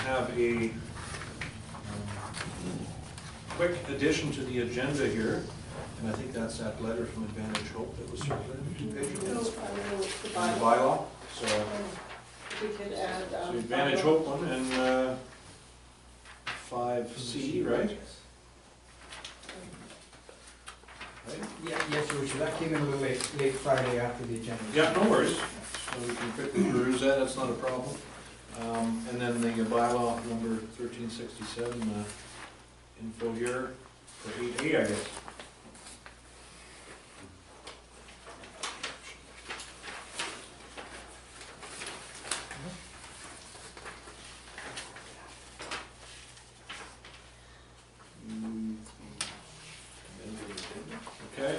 have a quick addition to the agenda here, and I think that's that letter from Advantage Hope that was circulated, 2 pages. No, The the bylaw, so If we could add. so Advantage Hope one and 5C, right? Right? Yeah, yes, Your Worship, that came in a little late Friday after the agenda. Yeah, no worries. So we can quickly peruse that, that's not a problem. And then the bylaw number 1367, info here for 8A, I guess. Okay,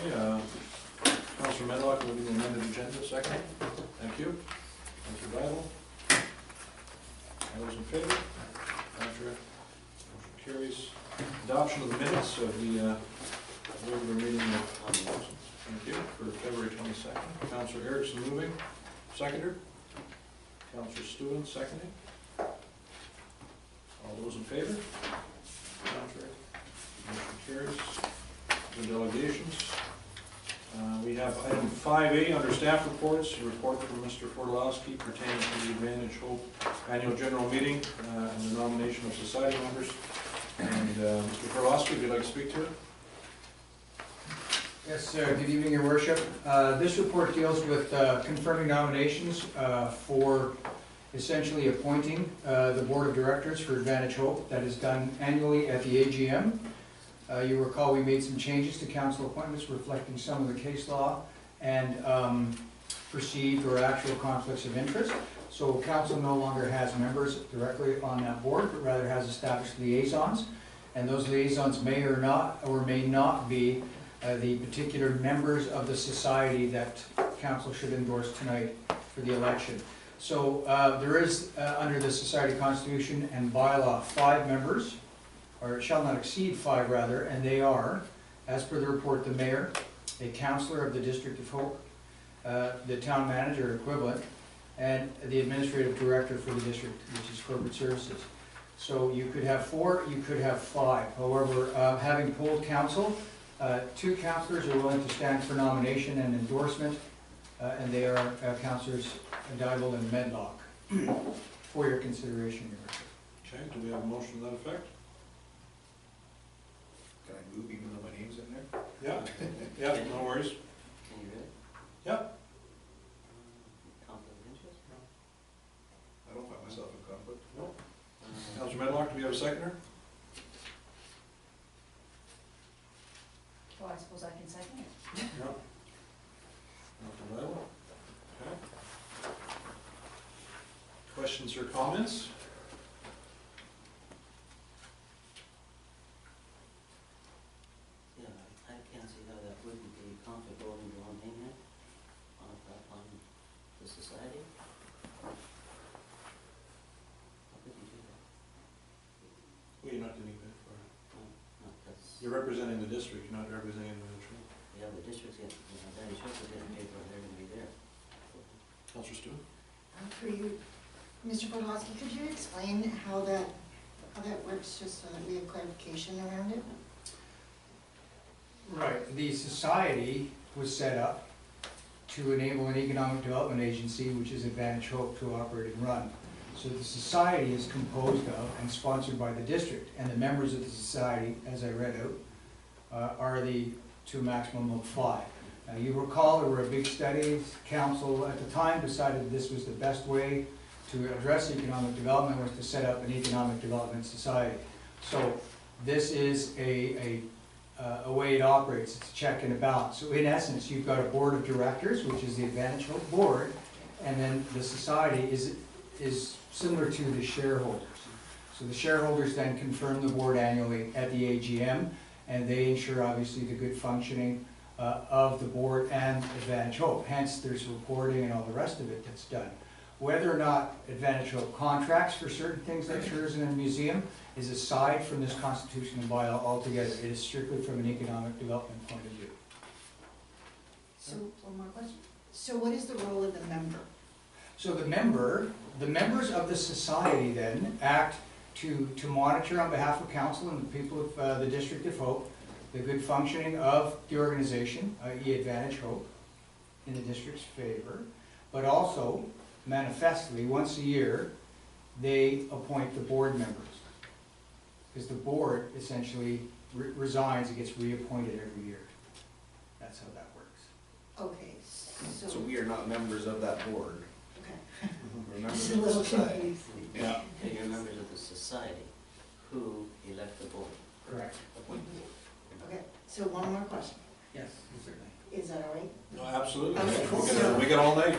Councilor Medlock, moving the amended agenda, second. Thank you. Councilor Bible. All those in favor? Contrary. Motion carries. Adoption of the minutes of the regular meeting of, thank you, for February 22nd. Councilor Erickson moving. Seconder. Councilor Stewart seconding. All those in favor? Contrary. Motion carries. The delegations. We have item 5A under staff reports, a report from Mr. Fortalowski pertaining to the Advantage Hope annual general meeting and the nomination of society members. And Mr. Fortalowski, would you like to speak to it? Yes, sir. Good evening, Your Worship. This report deals with confirming nominations for essentially appointing the Board of Directors for Advantage Hope. That is done annually at the AGM. You recall we made some changes to council appointments reflecting some of the case law and perceived or actual conflicts of interest. So council no longer has members directly on that board, but rather has established liaisons. And those liaisons may or may not be the particular members of the society that council should endorse tonight for the election. So there is, under the society constitution and bylaw, 5 members, or it shall not exceed 5 rather, and they are, as per the report, the mayor, a councillor of the District of Hope, the town manager equivalent, and the administrative director for the district, which is corporate services. So you could have 4, you could have 5. However, having polled council, 2 councillors are willing to stand for nomination and endorsement, and they are councillors Dybel and Medlock, for your consideration, Your Worship. Okay, do we have a motion to that effect? Can I move even though my name's in there? Yeah, yeah, no worries. Can you read it? Yeah. Conflict of interest? I don't find myself in conflict. No. Councilor Medlock, do we have a seconder? Well, I suppose I can second it. No. Councilor Bible? Okay. Questions or comments? Yeah, I can't see how that wouldn't be conflict voting your own name in on the society. How could you do that? Well, you're not doing that for, No, that's, you're representing the district, you're not representing the individual. yeah, the district's getting, Danny Schultz is getting paid for, they're gonna be there. Councilor Stewart? For you, Mr. Podolsky, could you explain how that works, just so that we have clarification around it? Right, the society was set up to enable an economic development agency, which is Advantage Hope, to operate and run. So the society is composed of and sponsored by the district, and the members of the society, as I read out, are to a maximum of 5. Now you recall there were a big study, council at the time decided this was the best way to address economic development was to set up an economic development society. So this is a way it operates. It's a check and a balance. So in essence, you've got a board of directors, which is the Advantage Hope board, and then the society is similar to the shareholders. So the shareholders then confirm the board annually at the AGM, and they ensure obviously the good functioning of the board and Advantage Hope. Hence, there's reporting and all the rest of it that's done. Whether or not Advantage Hope contracts for certain things like tourism and museum is aside from this constitutional bylaw altogether. It is strictly from an economic development point of view. So, one more question. So what is the role of the member? So the members of the society then act to monitor on behalf of council and the people of the District of Hope, the good functioning of the organization, i.e. Advantage Hope, in the district's favor, but also manifestly, once a year, they appoint the board members. Because the board essentially resigns and gets reappointed every year. That's how that works. Okay, So we are not members of that board, okay. we're members Just a of the little society. confused. Yeah. And you're members of the society who elect the board. Correct. Okay, so one more question, Yes, certainly. is that all right? No, absolutely. Okay, cool. We got all night.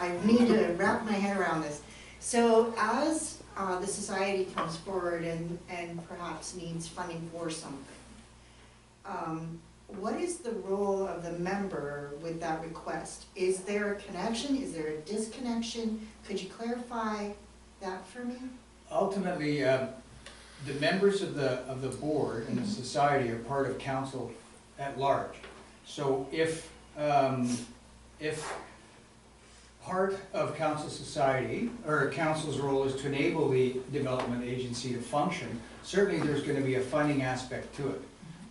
I need to wrap my head around this. So as the society comes forward and perhaps needs funding for something, what is the role of the member with that request? Is there a connection? Is there a disconnection? Could you clarify that for me? Ultimately, the members of the board and the society are part of council at large. So if part of council society, or council's role is to enable the development agency to function, certainly there's gonna be a funding aspect to it.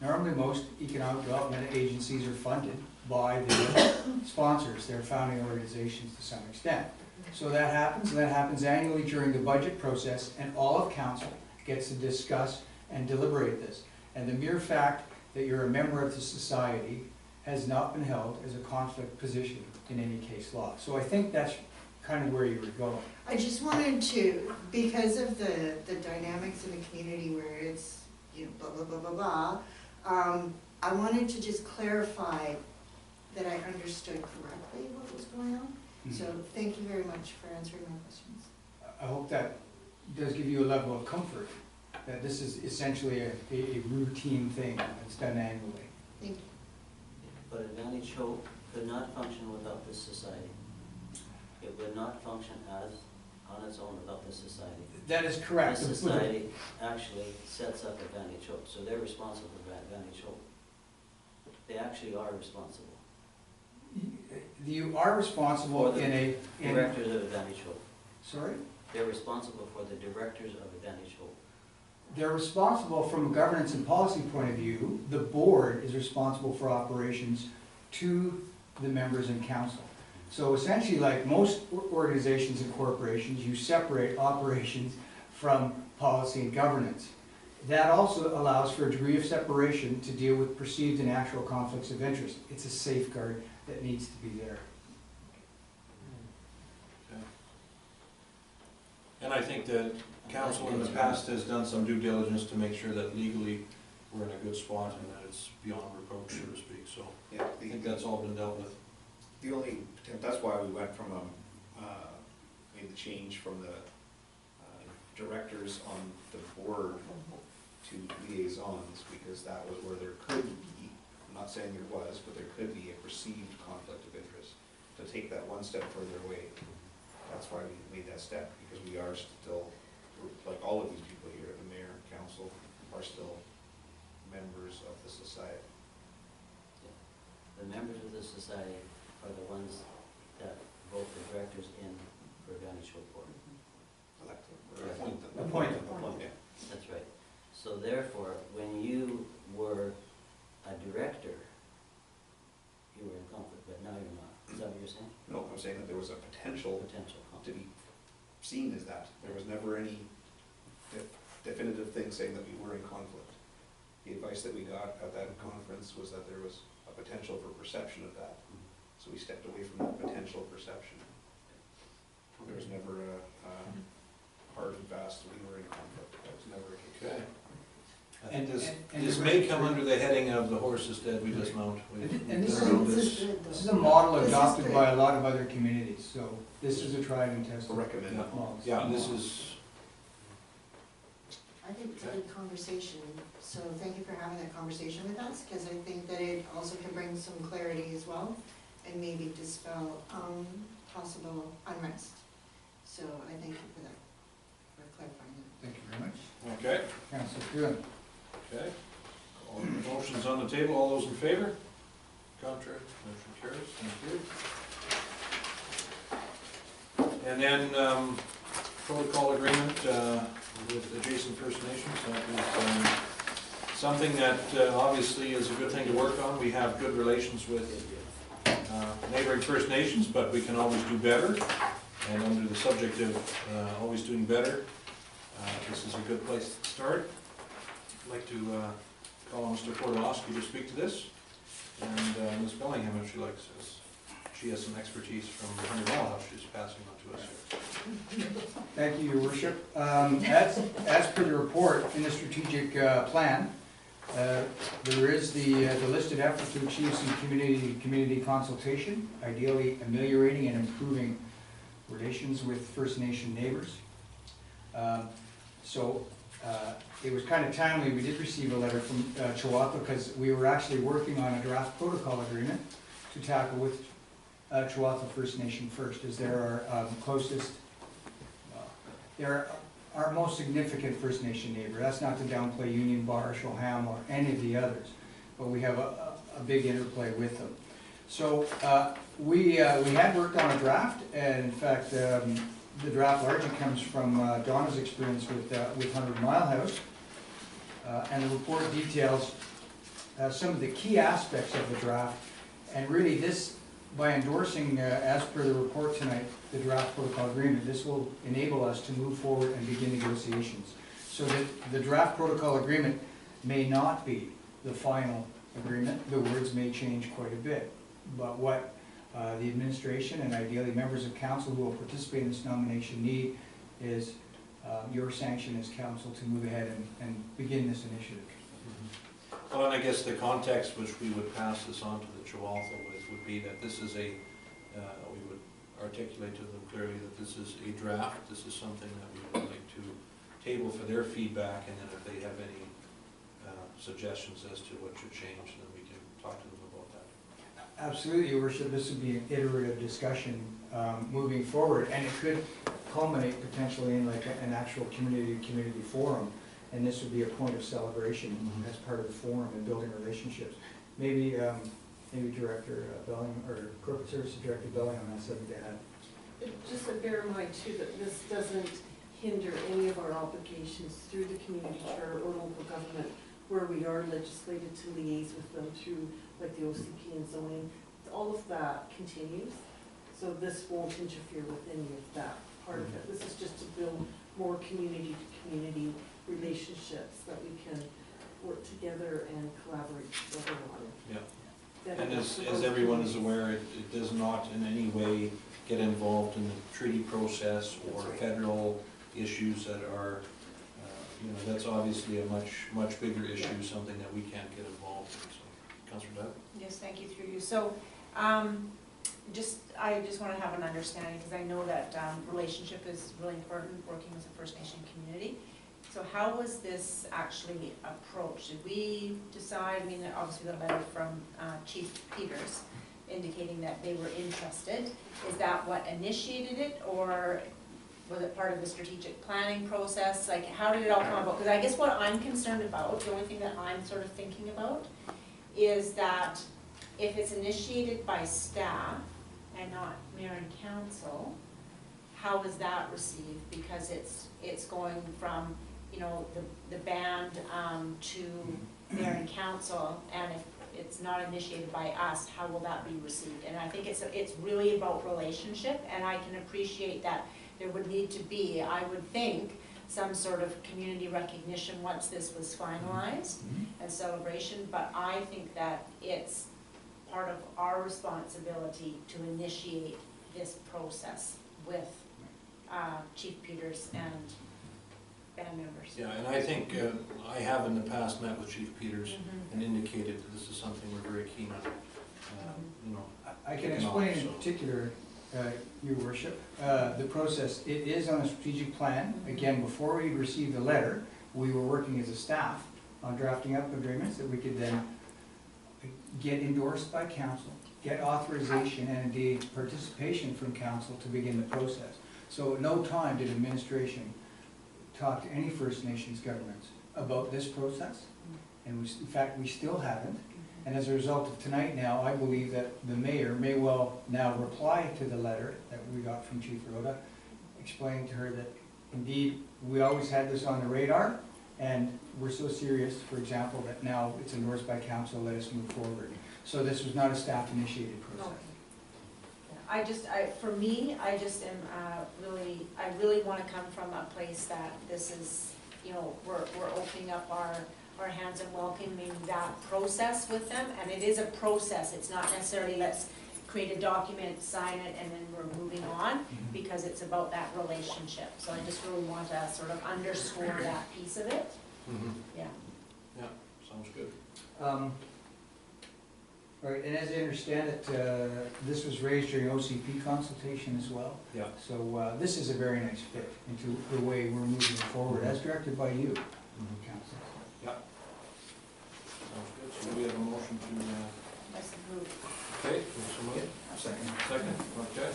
Normally, most economic development agencies are funded by their sponsors, their founding organizations to some extent. So that happens, and that happens annually during the budget process, and all of council gets to discuss and deliberate this. And the mere fact that you're a member of the society has not been held as a conflict position in any case law. So I think that's kind of where you were going. I just wanted to, because of the dynamics in the community where it's, you know, blah, blah, blah, blah, blah, I wanted to just clarify that I understood correctly what was going on. So thank you very much for answering my questions. I hope that does give you a level of comfort, that this is essentially a routine thing that's done annually. Thank you. But Advantage Hope could not function without this society. It would not function on its own without this society. That is correct. This society actually sets up Advantage Hope, so they're responsible for Advantage Hope. They actually are responsible. You are responsible For the in a... Directors of Advantage Hope. Sorry? They're responsible for the directors of Advantage Hope. They're responsible from a governance and policy point of view. The board is responsible for operations to the members and council. So essentially, like most organizations and corporations, you separate operations from policy and governance. That also allows for a degree of separation to deal with perceived and actual conflicts of interest. It's a safeguard that needs to be there. And I think that council in the past has done some due diligence to make sure that legally we're in a good spot and that it's beyond reproach, so to speak, so Yeah, I think that's all been dealt with. the only, that's why we went from, made the change from the directors on the board to liaisons, because that was where there could be, I'm not saying there was, but there could be a perceived conflict of interest. To take that one step further away, that's why we made that step, because we are still, like all of these people here, the mayor, council, are still members of the society. The members of the society are the ones that vote the directors in for Advantage Hope Board. Elected, or appoint them. Appoint them. Yeah. That's right. So therefore, when you were a director, you were in conflict, but now you're not. Is that what you're saying? No, I'm saying that there was a potential Potential to conflict. be seen as that. There was never any definitive thing saying that we were in conflict. The advice that we got at that conference was that there was a potential for perception of that. So we stepped away from that potential perception. There was never a hard and fast, we were in conflict. That was never a case. Okay. I think And- this, and this the may rest- come under the heading of the horse is dead, we dismount. We've And this been around This this. is good, though. This is a model This is adopted good. by a lot of other communities, so this is a tried and tested. So recommend. model. Yeah, this is, I think it's a good conversation, so thank you for having that conversation with us, because I think that it also can bring some clarity as well, and maybe dispel possible unrest. So I thank you for that, for clarifying that. Thank you very much. okay, Councilor Kuhn. okay. All the motions on the table, all those in favor? Contrary, motion carries, thank you. And then, protocol agreement with adjacent First Nations. That is something that obviously is a good thing to work on. We have good relations with neighboring First Nations, but we can always do better. And under the subject of always doing better, this is a good place to start. I'd like to call on Mr. Portolowski to speak to this. And Ms. Bellingham, if she likes this. She has some expertise from the 100 Mile House she's passing on to us here. Thank you, Your Worship. As per the report in the strategic plan, there is the listed effort to achieve some community consultation, ideally ameliorating and improving relations with First Nation neighbors. It was kind of timely. We did receive a letter from Chihuahua because we were actually working on a draft protocol agreement to tackle with Chihuahua First Nation first, as they're our closest, they're our most significant First Nation neighbor. That's not to downplay Union Bar, Shoham, or any of the others, but we have a big interplay with them. So we had worked on a draft, and in fact, the draft largely comes from Donna's experience with 100 Mile House, and the report details some of the key aspects of the draft, and really this, by endorsing, as per the report tonight, the draft protocol agreement, this will enable us to move forward and begin negotiations. So that the draft protocol agreement may not be the final agreement. The words may change quite a bit. But what the administration and ideally members of council who will participate in this nomination need is your sanction as council to move ahead and begin this initiative. Well, and I guess the context which we would pass this on to the Chihuahua with would be that this is we would articulate to them clearly that this is a draft, this is something that we would like to table for their feedback, and then if they have any suggestions as to what should change, then we can talk to them about that. Absolutely, Your Worship. This would be an iterative discussion moving forward, and it could culminate potentially in like an actual community forum, and this would be a point of celebration as part of the forum and building relationships. Maybe Director Bellingham, or Corporate Services Director Bellingham has something to add. Just to bear in mind too, that this doesn't hinder any of our obligations through the community charter or local government, where we are legislated to liaise with them through like the OCP and zoning. All of that continues, so this won't interfere with any of that part of it. This is just to build more community-to-community relationships that we can work together and collaborate together on. Yeah. And as everyone is aware, it does not in any way get involved in the treaty process or federal issues that are, that's obviously a much bigger issue, something that we can't get involved in. So, Councillor Dowd? Yes, thank you, through you. So, I just want to have an understanding, because I know that relationship is really important, working as a First Nation community. So how was this actually approached? Did we decide, obviously the letter from Chief Peters indicating that they were interested, is that what initiated it, or was it part of the strategic planning process? Like, how did it all come about? Because I guess what I'm concerned about, the only thing that I'm sort of thinking about, is that if it's initiated by staff and not mayor and council, how is that received? Because it's going from, the band to mayor and council, and if it's not initiated by us, how will that be received? And I think it's really about relationship, and I can appreciate that there would need to be, I would think, some sort of community recognition once this was finalized and celebration, but I think that it's part of our responsibility to initiate this process with Chief Peters and band members. Yeah, and I think I have in the past met with Chief Peters and indicated that this is something we're very keen on. I can explain in particular, Your Worship, the process. It is on a strategic plan. Again, before we received the letter, we were working as a staff on drafting up agreements that we could then get endorsed by council, get authorization and indeed participation from council to begin the process. So at no time did administration talk to any First Nations governments about this process, and in fact we still haven't. And as a result of tonight now, I believe that the mayor may well now reply to the letter that we got from Chief Rhoda, explaining to her that indeed, we always had this on the radar, and we're so serious, for example, that now it's endorsed by council, let us move forward. So this was not a staff-initiated No. process. For me, I just am really, I really want to come from a place that this is, you know, we're opening up our hands and welcoming that process with them, and it is a process, it's not necessarily let's create a document, sign it, and then we're moving on, because it's about that relationship. So I just really want to sort of underscore that piece of it, yeah. Yeah, sounds good. All right, and as I understand it, this was raised during OCP consultation as well. Yeah. So this is a very nice fit into the way we're moving forward, as directed by you, council. Sounds good. So we have a motion to, Let's move. okay, so moved. Second. Second, okay.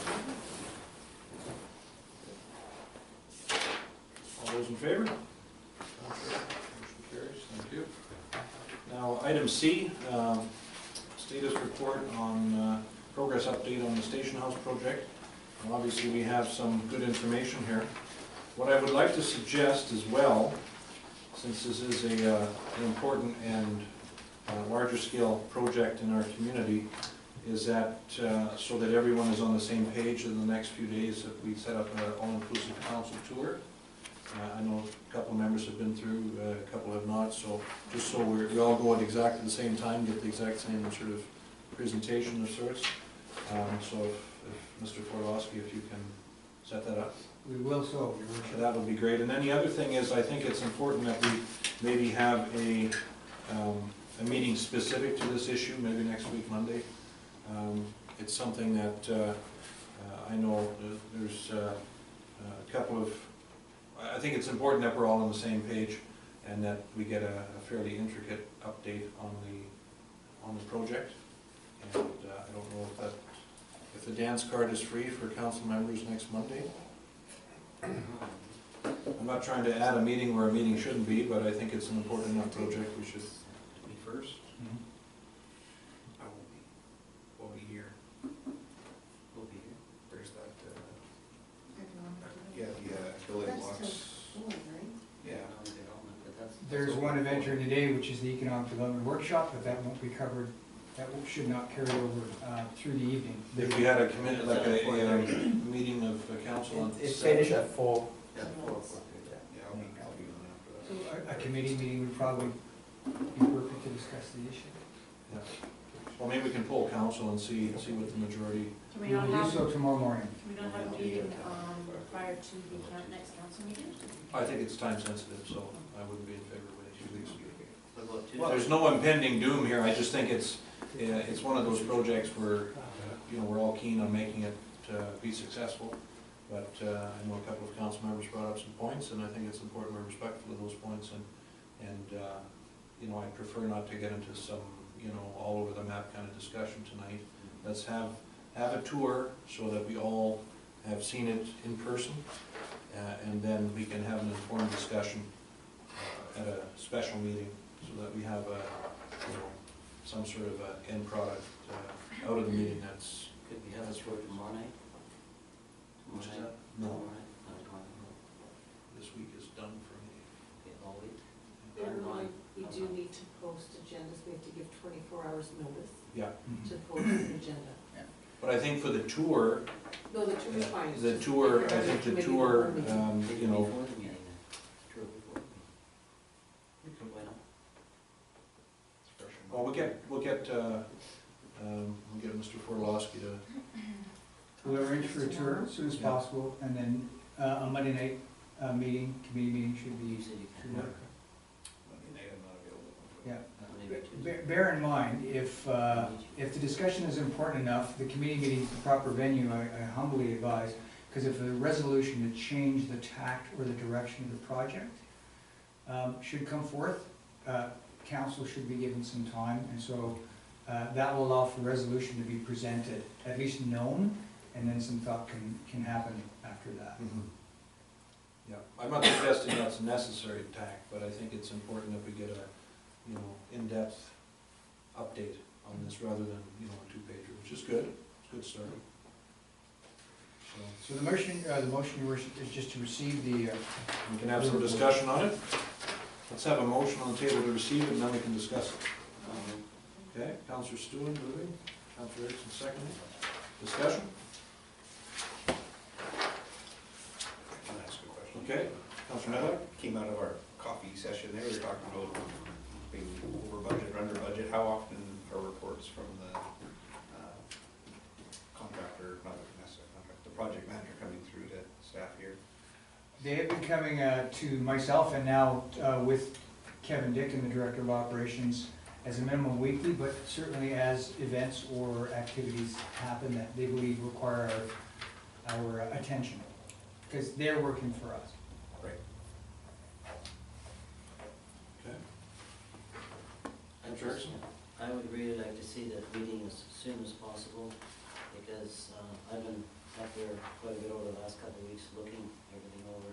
All those in favor? Motion carries, thank you. Now, item C, status report on progress update on the Station House project. Well, obviously, we have some good information here. What I would like to suggest as well, since this is an important and larger scale project in our community, is that so that everyone is on the same page in the next few days, that we set up an all-inclusive council tour. I know a couple of members have been through, a couple have not, so just so we all go at exactly the same time, get the exact same sort of presentation of sorts. So if Mr. Forlowski, if you can set that up. We will so, Your Worship. That would be great. And then the other thing is, I think it's important that we maybe have a meeting specific to this issue, maybe next week, Monday. It's something that I know there's a couple of, I think it's important that we're all on the same page and that we get a fairly intricate update on the project. And I don't know if the dance card is free for council members next Monday. I'm not trying to add a meeting where a meeting shouldn't be, but I think it's an important enough project, we should be first. I won't be, we'll be here. We'll be here. Where's that, yeah, the building blocks, yeah. Economic development, but that's. There's one event during the day, which is the Economic Development Workshop, but that won't be covered, should not carry over through the evening. If we had a committee, like a meeting of the council on. It's finished at 4. Yeah, 4 o'clock. Yeah, I'll be on after that. A committee meeting would probably be perfect to discuss the issue. Yeah. Well, maybe we can poll council and see what the majority, Can We will do so tomorrow morning. can we not have a meeting prior to the next council meeting? I think it's time sensitive, so I wouldn't be in favor of waiting 2 weeks. What about Tuesday? Well, there's no impending doom here, I just think it's one of those projects where, you know, we're all keen on making it be successful. But I know a couple of council members brought up some points, and I think it's important we're respectful of those points, and you know, I prefer not to get into some, you know, all over the map kind of discussion tonight. Let's have a tour so that we all have seen it in person, and then we can have an informed discussion at a special meeting, so that we have you know, some sort of a end product out of the meeting that's. Could we have this for tomorrow night? Which is that? Tomorrow No, night? No, tomorrow night. this week is done for me. Okay, all week? Everyone, we do need to post agendas, we have to give 24 hours notice Yeah, to post an agenda. but I think for the tour, No, the tour is fine. It's the just tour, if I you're think the having a tour, committee meeting. you know, Before the meeting then. Tour before the meeting. Why not? well, we'll get Mr. Forlowski to, We'll arrange for a tour as soon as Yeah. possible, and then a Monday night committee meeting should You be. said you should can. work. Monday night I'm not available. Yeah. Maybe Tuesday. Bear in mind, if the discussion is important enough, the committee meeting is the proper venue, I humbly advise, because if a resolution to change the tact or the direction of the project should come forth, council should be given some time, and so that will allow for resolution to be presented, at least known, and then some thought can happen after that. yeah, I'm not suggesting that's necessary tact, but I think it's important that we get a, you know, in-depth update on this rather than, you know, a 2-pager, which is good, it's a good start. So the motion, Your Worship, is just to receive the, We can have some discussion on it. Let's have a motion on the table to receive it, and then we can discuss it. Okay, Counselor Stewart moving, Counselor Erickson seconding. Discussion? Can I ask a question? Okay, Counselor Medlock? Came out of our coffee session there, we were talking about being over budget or under budget. How often are reports from the contractor, not necessarily contractor, the project manager coming through to staff here? they have been coming to myself and now with Kevin Dick, the Director of Operations, as a minimum weekly, but certainly as events or activities happen that they believe require our attention, because they're working for us. Right. Okay. I just, I would really like to see that meeting as soon as possible, because I've been up there quite a bit over the last couple of weeks, looking everything over.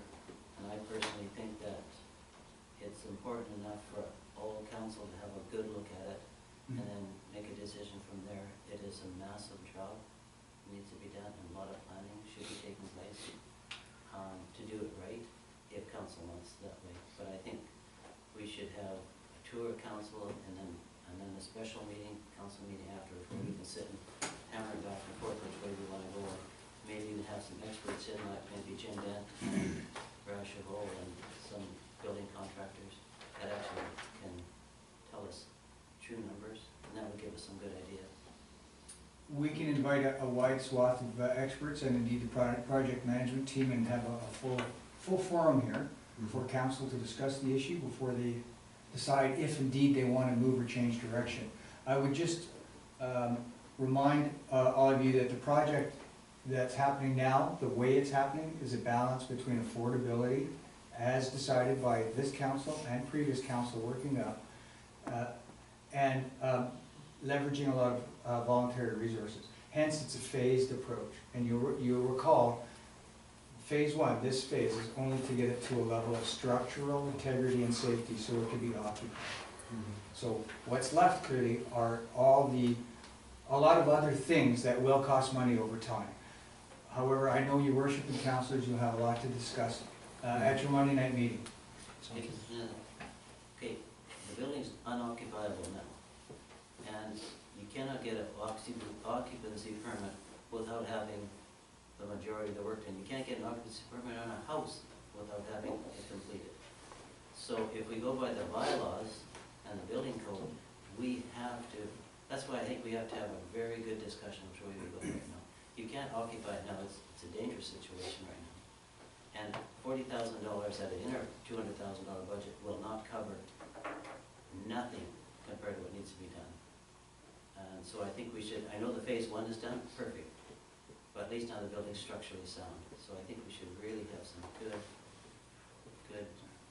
And I personally think that it's important enough for all council to have a good look at it, and then make a decision from there. It is a massive job, needs to be done, and a lot of planning should be taking place to do it right, if council wants that way. But I think we should have a tour of council, and then a special meeting, council meeting after, where we can sit and hammer back and forth which way we wanna go. Maybe even have some experts in, like maybe Jim Dent, Brad Chabot, and some building contractors that actually can tell us true numbers, and that would give us some good ideas. We can invite a wide swath of experts and indeed the project management team and have a full forum here for council to discuss the issue before they decide if indeed they want to move or change direction. I would just remind all of you that the project that's happening now, the way it's happening, is a balance between affordability, as decided by this council and previous council working up, and leveraging a lot of voluntary resources. Hence, it's a phased approach. And you'll recall, phase one, this phase, is only to get it to a level of structural integrity and safety so it can be occupied. So what's left clearly are a lot of other things that will cost money over time. However, I know your worship and councilors, you'll have a lot to discuss at your Monday night meeting. Okay, the building's unoccupiable now, and you cannot get an occupancy permit without having the majority of the work done. You can't get an occupancy permit on a house without having it completed. So if we go by the bylaws and the building code, we have to, that's why I think we have to have a very good discussion which way we go right now. You can't occupy it now, it's a dangerous situation right now. And $40,000 at an inner $200,000 budget will not cover nothing compared to what needs to be done. And so I think we should, I know the phase one is done, perfect, but at least now the building's structurally sound. So I think we should really have some good,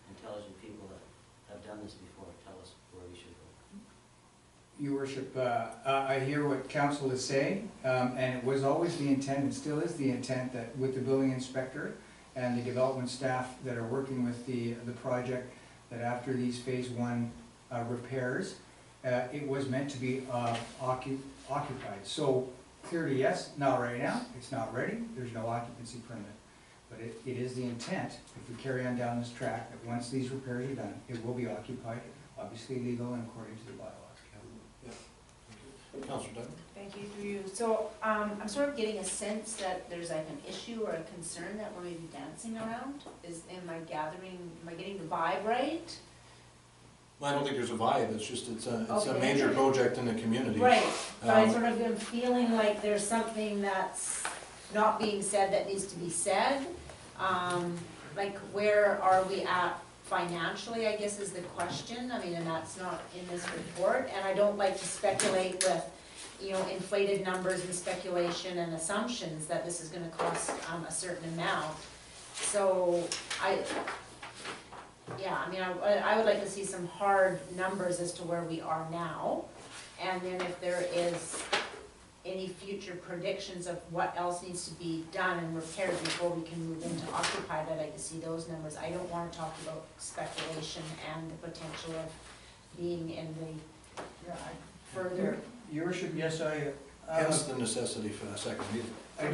intelligent people that have done this before tell us where we should go. Your worship, I hear what council is saying, and it was always the intent, and still is the intent, that with the building inspector and the development staff that are working with the project, that after these phase one repairs, it was meant to be occupied. So clearly, yes, not right now, it's not ready, there's no occupancy permit. But it is the intent, if we carry on down this track, that once these repairs are done, it will be occupied, obviously legal and according to the bylaws. Councilor Dunn? Thank you, through you. So, I'm sort of getting a sense that there's like an issue or a concern that we're maybe dancing around. Am I getting the vibe right? Well, I don't think there's a vibe, it's just, it's a Okay. major project in the community. Right, but I sort of am feeling like there's something that's not being said that needs to be said. Like, where are we at financially, I guess is the question. I mean, and that's not in this report, and I don't like to speculate with, inflated numbers and speculation and assumptions that this is gonna cost a certain amount. So, I would like to see some hard numbers as to where we are now, and then if there is any future predictions of what else needs to be done and repaired before we can move into occupied, I'd like to see those numbers. I don't wanna talk about speculation and the potential of being in the further. Your worship, yes, I hence the necessity for the second meeting. I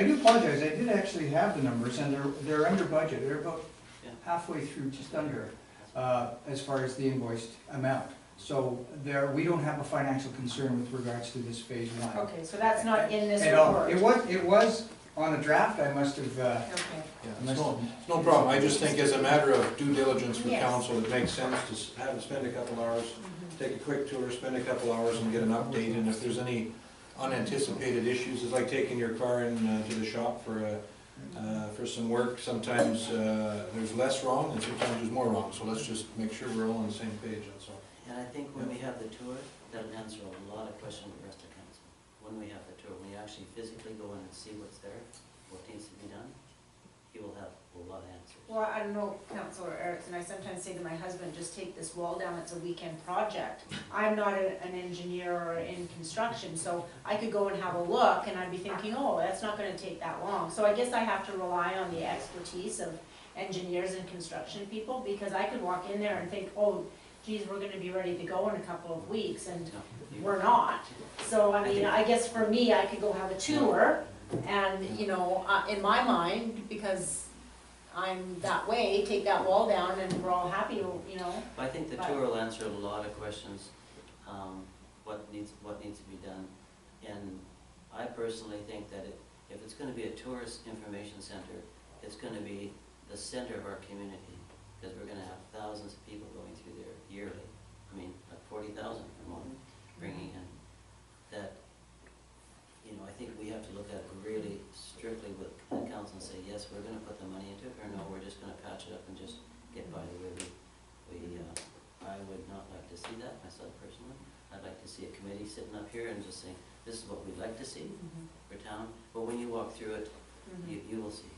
do apologize, I did actually have the numbers, and they're under budget, they're about Yeah. halfway through, just under, as far as the invoiced amount. So we don't have a financial concern with regards to this phase one. Okay, so that's not in this At all. report? It was on a draft, I must have, Okay. Yeah, it's no problem, I just think as a matter of due diligence for Yes. council, it makes sense to spend a couple hours, take a quick tour, spend a couple hours and get an update, and if there's any unanticipated issues, it's like taking your car in to the shop for some work, sometimes there's less wrong and sometimes there's more wrong, so let's just make sure we're all on the same page, that's all. And I think when we have the tour, that'll answer a lot of questions of the rest of council. When we have the tour, when you actually physically go in and see what's there, what needs to be done, you will have a lot of answers. Well, I don't know, Councillor Erickson, I sometimes say to my husband, just take this wall down, it's a weekend project. I'm not an engineer or in construction, so I could go and have a look, and I'd be thinking, oh, that's not gonna take that long. So I guess I have to rely on the expertise of engineers and construction people, because I could walk in there and think, oh, geez, we're gonna be ready to go in a couple of weeks, and No, you- we're not. So, I mean, I guess for me, I could go have a tour, and, you know, in my mind, because I'm that way, take that wall down and we're all happy, you know? I think the But- tour will answer a lot of questions, what needs to be done. And I personally think that if it's gonna be a tourist information center, it's gonna be the center of our community, because we're gonna have thousands of people going through there yearly. I mean, like 40,000 or more bringing in. That, you know, I think we have to look at it really strictly with the council and say, yes, we're gonna put the money into it, or no, we're just gonna patch it up and just get by the way I would not like to see that myself personally. I'd like to see a committee sitting up here and just saying, this is what we'd like to see for town, but when you walk through it, you will see,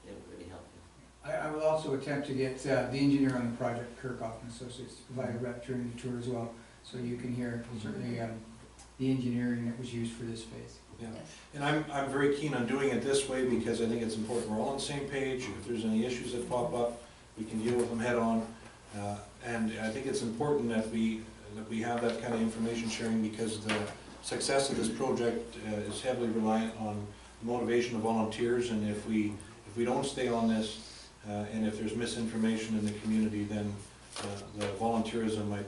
it'll really help you. I will also attempt to get the engineer on the project, Kirkhoff and Associates, to provide a rep during the tour as well, so you can hear certainly the engineering that was used for this phase. Yeah, and I'm very keen on doing it this way because I think it's important we're all on the same page. If there's any issues that pop up, we can deal with them head on. And I think it's important that we have that kind of information sharing because the success of this project is heavily reliant on the motivation of volunteers, and if we don't stay on this and if there's misinformation in the community, then the volunteerism might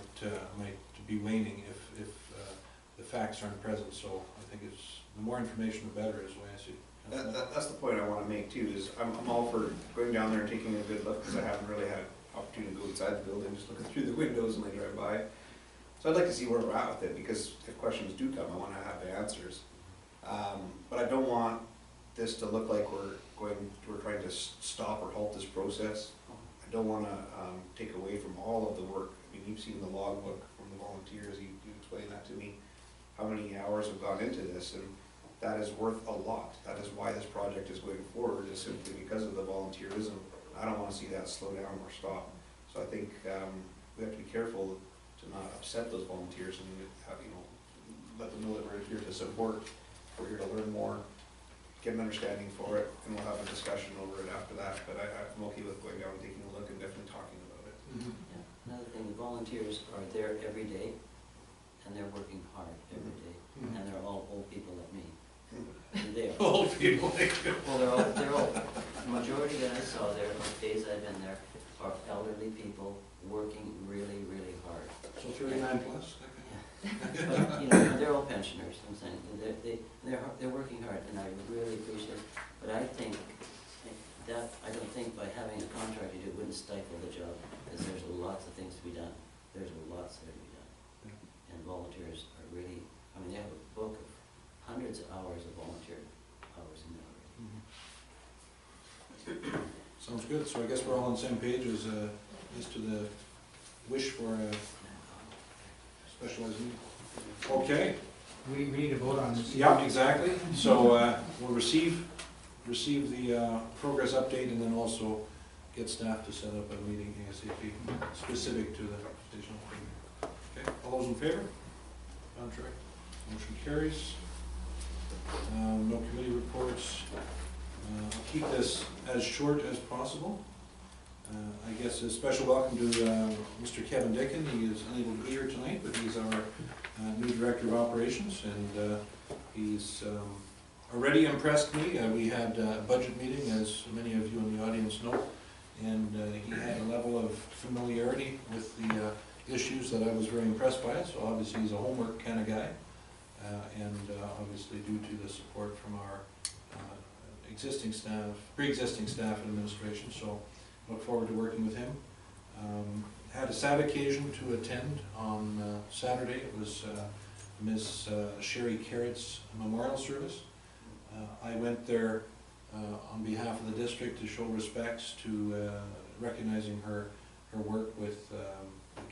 be waning if the facts aren't present. So I think it's the more information, the better, is the way I see it. That's the point I wanna make too, is I'm all for going down there and taking a good look, because I haven't really had an opportunity to go inside the building, just looking through the windows when I drive by. So I'd like to see where we're at with it, because if questions do come, I wanna have the answers. But I don't want this to look like we're trying to stop or halt this process. I don't wanna take away from all of the work. I mean, you've seen the logbook from the volunteers, you explained that to me, how many hours have gone into this, and that is worth a lot. That is why this project is going forward, is simply because of the volunteerism. I don't wanna see that slow down or stop. So I think we have to be careful to not upset those volunteers and have, let them know that we're here to support, we're here to learn more, get an understanding for it, and we'll have a discussion over it after that. But I'm okay with going down and taking a look and definitely talking about it. Yeah. Another thing, the volunteers are there every day, and they're working hard every day, and they're all old people like me. They are. Old people. Well, they're all, the majority that I saw there, the days I've been there, are elderly people working really, really hard. So 39 plus? But, you know, they're all pensioners, I'm saying, they're working hard, and I really appreciate it. But I think that, I don't think by having a contract, it wouldn't stifle the job, because there's lots of things to be done. There's lots that are to be done. And volunteers are really, I mean, they have a book of hundreds of hours of volunteer hours in there already. Sounds good, so I guess we're all on the same page as to the wish for a specialized meeting. Okay. We need to vote on this. Yeah, exactly. So we'll receive the progress update and then also get staff to set up a meeting ASAP specific to the station. Okay, all those in favor? Contrary. Motion carries. No committee reports. I'll keep this as short as possible. I guess a special welcome to Mr. Kevin Dickin. He is unable to be here tonight, but he's our new Director of Operations, and He's already impressed me. We had a budget meeting, as many of you in the audience know, and he had a level of familiarity with the issues that I was very impressed by. So obviously he's a homework kind of guy, and obviously due to the support from our existing staff, pre-existing staff and administration. So look forward to working with him. Had a sad occasion to attend on Saturday. It was Ms. Sherry Carrott's memorial service. I went there on behalf of the district to show respects to recognizing her work with the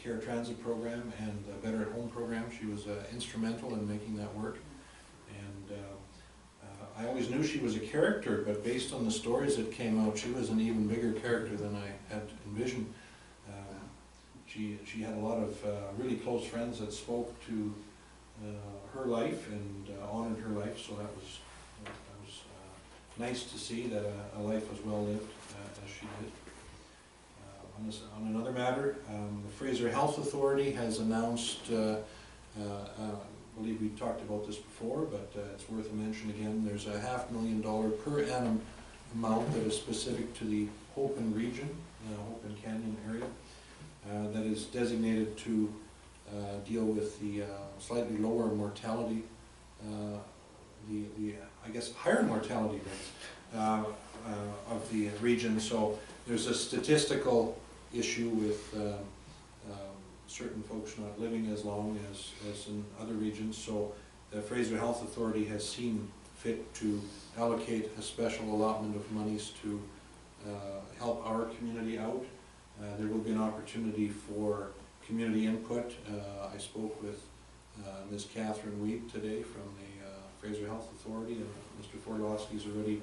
Care Transit program and the Better at Home program. She was instrumental in making that work. And I always knew she was a character, but based on the stories that came out, she was an even bigger character than I had envisioned. She had a lot of really close friends that spoke to her life and honored her life, so that was nice to see that a life was well lived as she did. On another matter, the Fraser Health Authority has announced, I believe we talked about this before, but it's worth a mention again, there's a $500,000 per annum amount that is specific to the Hopen region, Hopen Canyon area, that is designated to deal with the slightly lower mortality, I guess higher mortality rates of the region. So there's a statistical issue with certain folks not living as long as in other regions. So the Fraser Health Authority has seen fit to allocate a special allotment of monies to help our community out. There will be an opportunity for community input. I spoke with Ms. Catherine Wheat today from the Fraser Health Authority, and Mr. Forlowski's already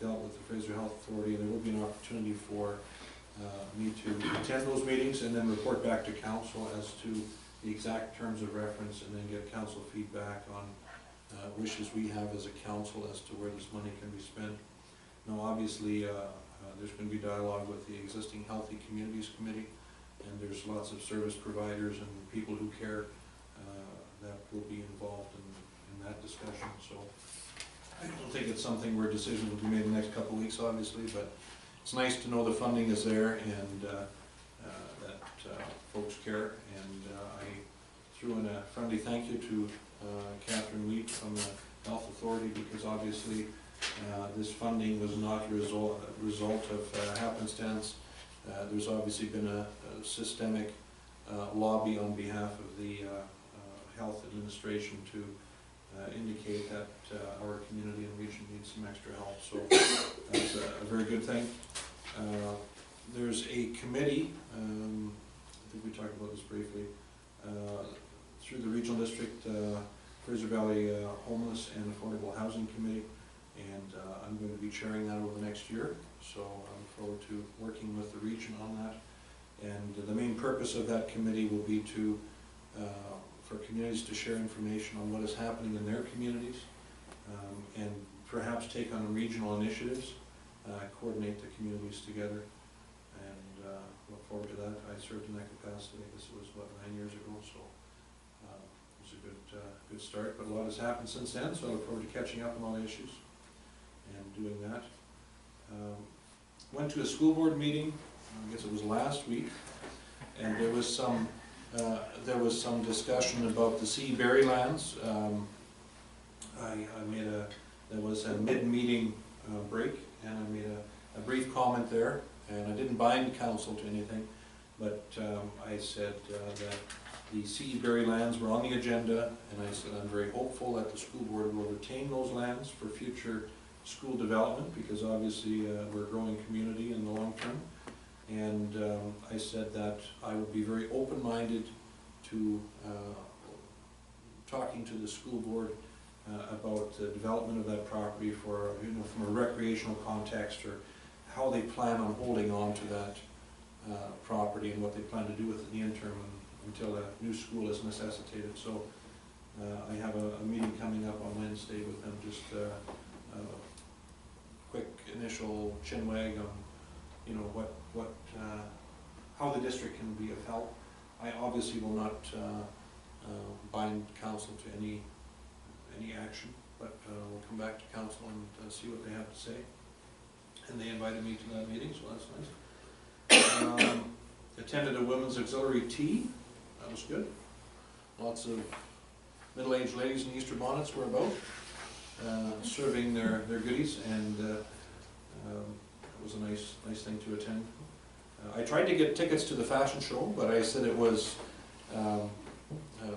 dealt with the Fraser Health Authority, and there will be an opportunity for me to attend those meetings and then report back to council as to the exact terms of reference, and then get council feedback on wishes we have as a council as to where this money can be spent. Now obviously there's going to be dialogue with the existing Healthy Communities Committee, and there's lots of service providers and people who care that will be involved in that discussion. So I don't think it's something where decisions will be made in the next couple of weeks, obviously, but it's nice to know the funding is there and that folks care. And I threw in a friendly thank you to Catherine Wheat from the Health Authority, because obviously this funding was not a result of happenstance. There's obviously been a systemic lobby on behalf of the health administration to indicate that our community and region needs some extra help. So that's a very good thing. There's a committee, I think we talked about this briefly, through the regional district, Fraser Valley Homeless and Affordable Housing Committee, and I'm going to be chairing that over the next year. So I look forward to working with the region on that. And the main purpose of that committee will be to for communities to share information on what is happening in their communities, and perhaps take on regional initiatives, coordinate the communities together, and look forward to that. I served in that capacity. This was, what, 9 years ago, so it was a good start, but a lot has happened since then, so I look forward to catching up on all the issues and doing that. Went to a school board meeting, I guess it was last week, and there was some discussion about the C. Berry lands. There was a mid-meeting break, and I made a brief comment there, and I didn't bind council to anything, but I said that the C. Berry lands were on the agenda, and I said I'm very hopeful that the school board will retain those lands for future school development, because obviously we're a growing community in the long term. And I said that I would be very open-minded to talking to the school board about the development of that property for, from a recreational context, or how they plan on holding on to that property and what they plan to do with it in the interim until a new school is necessitated. So I have a meeting coming up on Wednesday with them, just a quick initial chinwag on how the district can be of help. I obviously will not bind council to any any action, but we'll come back to council and see what they have to say. And they invited me to that meeting, so that's nice. Attended a women's auxiliary tea, that was good. Lots of middle-aged ladies in Easter bonnets were about, serving their goodies, and it was a nice thing to attend. I tried to get tickets to the fashion show, but I said it was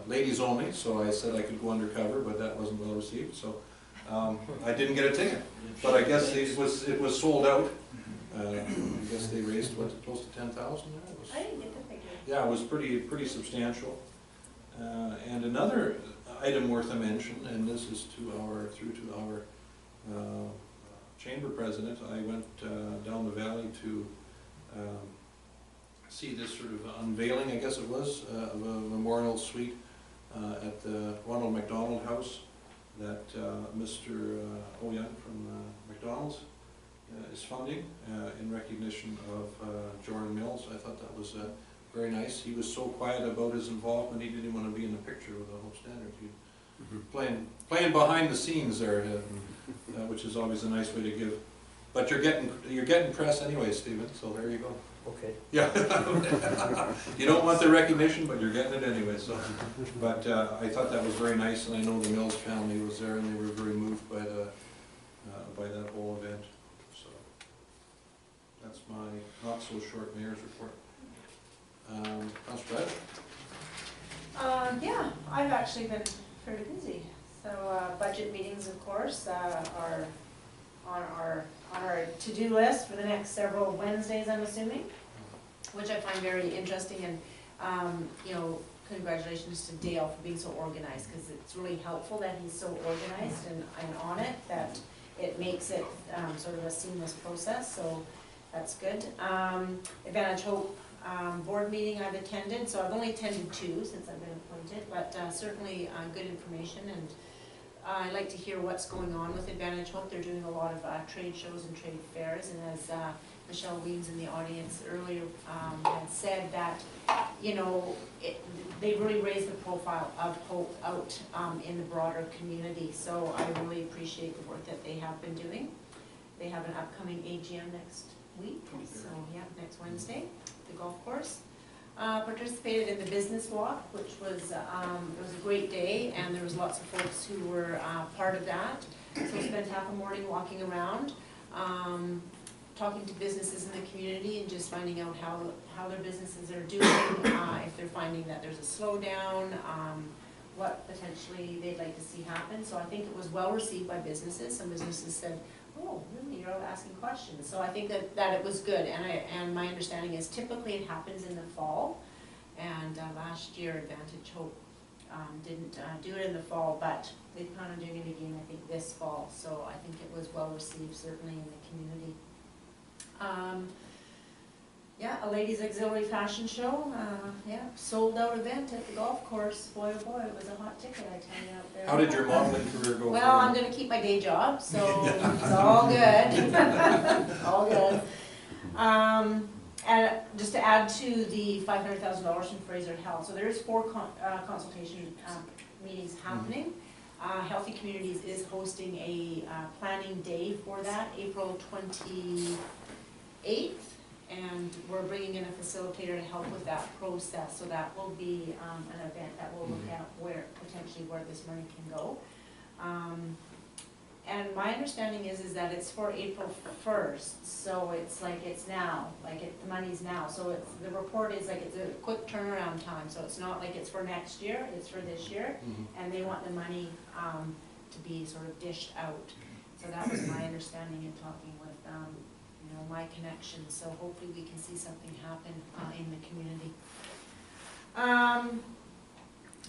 ladies only, so I said I could go undercover, but that wasn't well received, so I didn't get a ticket. But I guess it was sold out. I guess they raised, what, close to 10,000 there? I didn't get the figure. Yeah, it was pretty substantial. And another item worth a mention, and this is through to our chamber president, I went down the valley to see this sort of unveiling, I guess it was, of a memorial suite at the Ronald McDonald House that Mr. Oyan from McDonald's is funding in recognition of Jordan Mills. I thought that was very nice. He was so quiet about his involvement, he didn't even want to be in the picture with the Hope Standard. He playing behind the scenes there, which is always a nice way to give. But you're getting press anyway, Stephen. So there you go. Okay. Yeah. You don't want the recognition, but you're getting it anyway. So, but I thought that was very nice, and I know the Mills family was there, and they were very moved by that whole event. So that's my not so short mayor's report. Councilor Brad? Yeah, I've actually been pretty busy. So budget meetings, of course, are on our to-do list for the next several Wednesdays, I'm assuming, which I find very interesting. And you know, congratulations to Dale for being so organized, because it's really helpful that he's so organized and on it, that it makes it sort of a seamless process. So that's good. Advantage Hope board meeting I've attended, so I've only attended 2 since I've been appointed, but certainly good information, and I like to hear what's going on with Advantage Hope. They're doing a lot of trade shows and trade fairs, and as Michelle Weems in the audience earlier had said, that you know, they really raised the profile of Hope out in the broader community, so I really appreciate the work that they have been doing. They have an upcoming AGM next week, so yeah, next Wednesday, the golf course. Participated in the business walk, which was it was a great day, and there was lots of folks who were part of that. So spent half a morning walking around, talking to businesses in the community, and just finding out how their businesses are doing, if they're finding that there's a slowdown, what potentially they'd like to see happen. So I think it was well received by businesses. Some businesses said, "Oh, really? You're asking questions." So I think that it was good, and my understanding is typically it happens in the fall, and last year Advantage Hope didn't do it in the fall, but they plan on doing it again, I think, this fall. So I think it was well received, certainly in the community. Yeah, a ladies auxiliary fashion show, yeah, sold out event at the golf course. Boy, oh boy, it was a hot ticket, I tell you, out there. How did your modeling career go? Well, I'm gonna keep my day job, so it's all good. All good. And just to add to the $500,000 from Fraser Health, so there's 4 consultation meetings happening. Healthy Communities is hosting a planning day for that, April 28th. And we're bringing in a facilitator to help with that process. So that will be an event that will look at potentially where this money can go. And my understanding is that it's for April 1st. So it's like it's now, the money's now. So the report is like it's a quick turnaround time. So it's not like it's for next year, it's for this year. And they want the money to be sort of dished out. So that was my understanding in talking with you know, my connections, so hopefully we can see something happen in the community.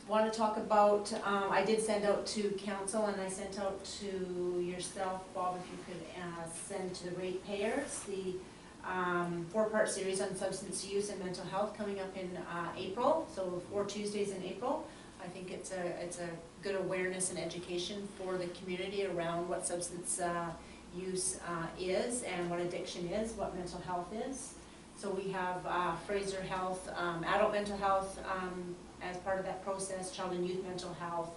Want to talk about, I did send out to council, and I sent out to yourself, Bob, if you could send to the ratepayers, the 4-part series on substance use and mental health coming up in April, so 4 Tuesdays in April. I think it's a good awareness and education for the community around what substance use is, and what addiction is, what mental health is. So we have Fraser Health, adult mental health as part of that process, child and youth mental health,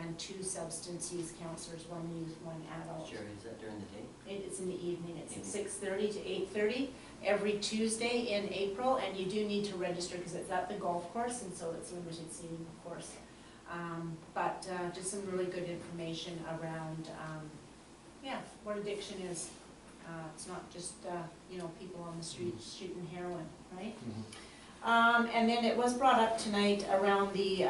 and 2 substance use counselors, 1 youth, 1 adult. Sure, is that during the day? It's in the evening, it's at Evening. 6:30 to 8:30 every Tuesday in April, and you do need to register because it's at the golf course, and so it's limited seating, of course. But just some really good information around, yeah, what addiction is. It's not just, you know, people on the streets shooting heroin, right? And then it was brought up tonight around the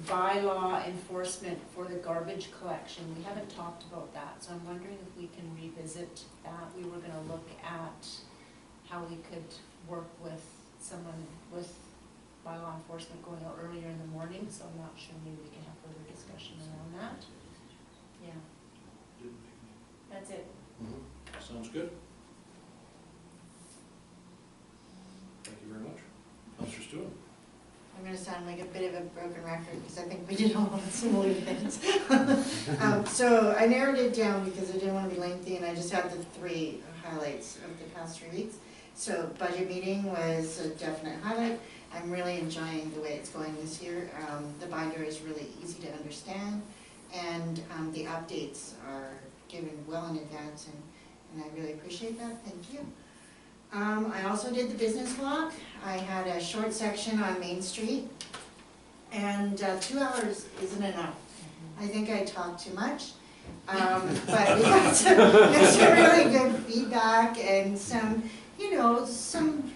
bylaw enforcement for the garbage collection. We haven't talked about that, so I'm wondering if we can revisit that. We were gonna look at how we could work with someone with bylaw enforcement going out earlier in the morning, so I'm not sure, maybe we can have further discussion around that. Yeah, that's it. Sounds good. Thank you very much. Counselor Stewart? I'm gonna sound like a bit of a broken record, because I think we did all of similar things. So I narrowed it down because I didn't wanna be lengthy, and I just had the 3 highlights of the past 3 weeks. So budget meeting was a definite highlight. I'm really enjoying the way it's going this year. The binder is really easy to understand, and the updates are given well in advance, and I really appreciate that, thank you. I also did the business walk. I had a short section on Main Street, and 2 hours isn't enough. I think I talked too much, but we got some really good feedback and some, you know, some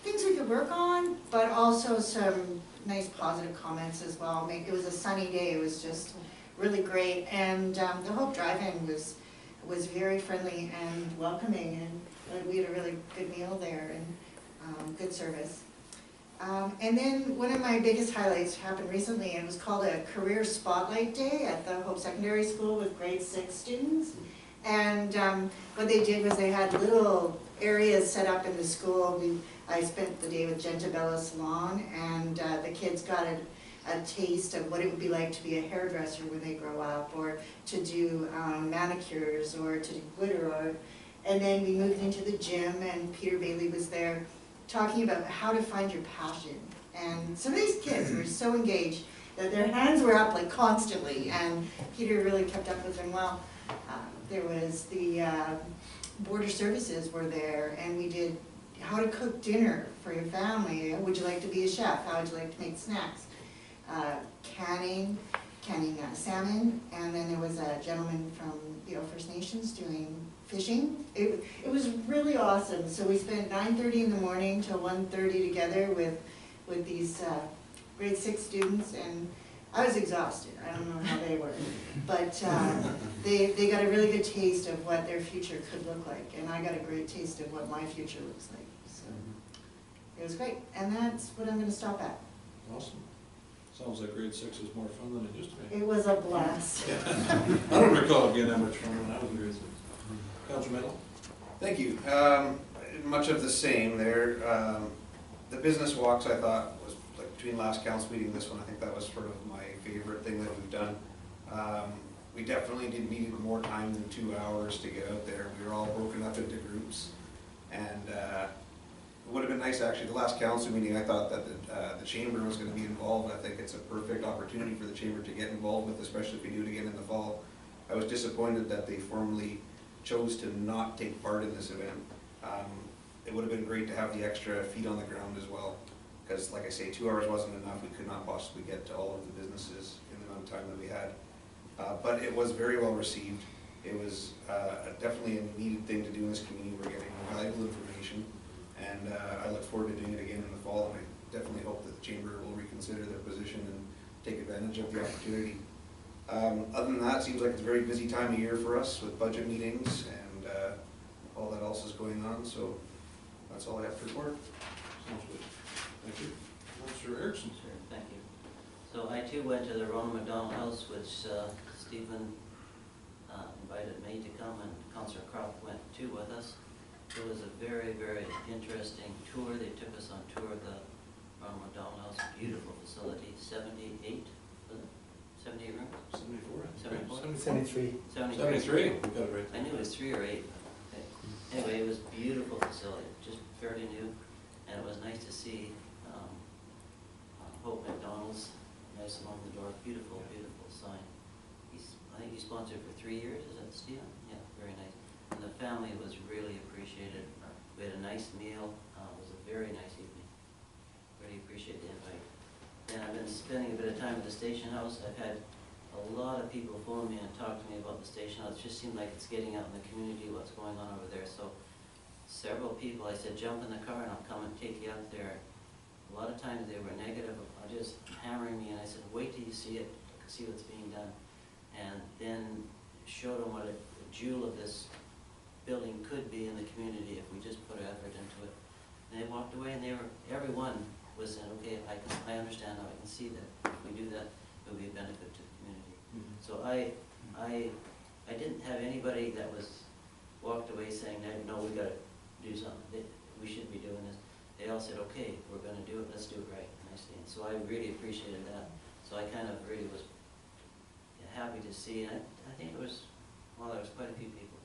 things we could work on, but also some nice positive comments as well. I mean, it was a sunny day, it was just really great, and the Hope Drive-In was very friendly and welcoming, and we had a really good meal there and good service. And then one of my biggest highlights happened recently, and it was called a Career Spotlight Day at the Hope Secondary School with grade 6 students. And what they did was they had little areas set up in the school. I spent the day with Gentabella Salon, and the kids got a taste of what it would be like to be a hairdresser when they grow up, or to do manicures, or to do glitter art. And then we moved into the gym, and Peter Bailey was there talking about how to find your passion. And some of these kids were so engaged that their hands were up like constantly, and Peter really kept up with them well. There was the border services were there, and we did how to cook dinner for your family. Would you like to be a chef? How would you like to make snacks? Canning salmon, and then there was a gentleman from the First Nations doing fishing. It was really awesome. So we spent 9:30 in the morning till 1:30 together with these grade 6 students, and I was exhausted. I don't know how they were, but they got a really good taste of what their future could look like, and I got a great taste of what my future looks like. So it was great, and that's what I'm going to stop at. Awesome. Sounds like grade 6 is more fun than it used to be. It was a blast. I don't recall it being that much fun when I was in grade 6. Councilor Mendel? Thank you. Much of the same there. The business walks I thought was, like, between last council meeting and this one, I think that was sort of my favorite thing that we've done. We definitely needed more time than 2 hours to get out there. We were all broken up into groups, and it would have been nice, actually, the last council meeting, I thought that the chamber was going to be involved. I think it's a perfect opportunity for the chamber to get involved with, especially if we do it again in the fall. I was disappointed that they formally chose to not take part in this event. It would have been great to have the extra feet on the ground as well, because like I say, 2 hours wasn't enough. We could not possibly get to all of the businesses in the amount of time that we had. But it was very well received. It was definitely a needed thing to do in this community. We're getting valuable information, and I look forward to doing it again in the fall, and I definitely hope that the chamber will reconsider their position and take advantage of the opportunity. Other than that, it seems like it's a very busy time of year for us with budget meetings and all that else is going on, so that's all I have to report. Sounds good. Thank you. Councilor Erickson? Sure, thank you. So I too went to the Ronald McDonald House, which Stephen invited me to come, and Councillor Croft went too with us. It was a very, very interesting tour. They took us on tour of the Ronald McDonald House, beautiful facility, 78, was it? 78 rooms? 74? 74? 73. 73. We got it right. I knew it was 3 or 8. Anyway, it was a beautiful facility, just fairly new, and it was nice to see Hope McDonald's nice along the door, beautiful, beautiful sign. I think he sponsored for 3 years, is that Stephen? Yeah, very nice. And the family was really appreciated. We had a nice meal, it was a very nice evening. Really appreciate the invite. And I've been spending a bit of time at the station house. I've had a lot of people phone me and talk to me about the station house. It just seemed like it's getting out in the community, what's going on over there. So several people, I said, jump in the car and I'll come and take you out there. A lot of times they were negative, just hammering me, and I said, wait till you see it, see what's being done. And then showed them what a jewel of this building could be in the community if we just put effort into it. And they walked away, and everyone was saying, okay, I understand now, I can see that if we do that, it'll be a benefit to the community. So I didn't have anybody that was walked away saying, no, we gotta do something, we shouldn't be doing this. They all said, okay, we're gonna do it, let's do it right, nicely. And so I really appreciated that. So I kind of really was happy to see, and I think it was, well, there was quite a few people.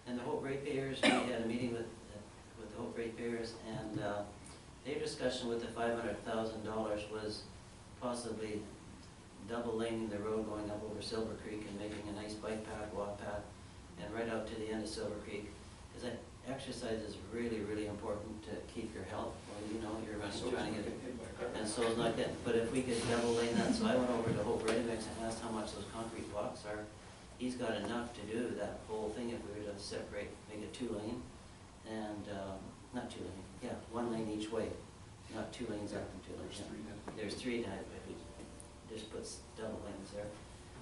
And the Hope Ratepayers, we had a meeting with the Hope Ratepayers, and their discussion with the $500,000 was possibly double laning the road going up over Silver Creek and making a nice bike path, walk path, and right out to the end of Silver Creek. Because exercise is really, really important to keep your health. Well, you know, you're trying to get it. And so it's like that, but if we could double lane that, so I went over to Hope Ready-Mix and asked how much those concrete blocks are. He's got enough to do that whole thing if we were to separate, make it 2 lane, and, not 2 lane, yeah, 1 lane each way, not 2 lanes up and 2 lanes. There's 3 now, but we just puts double lanes there,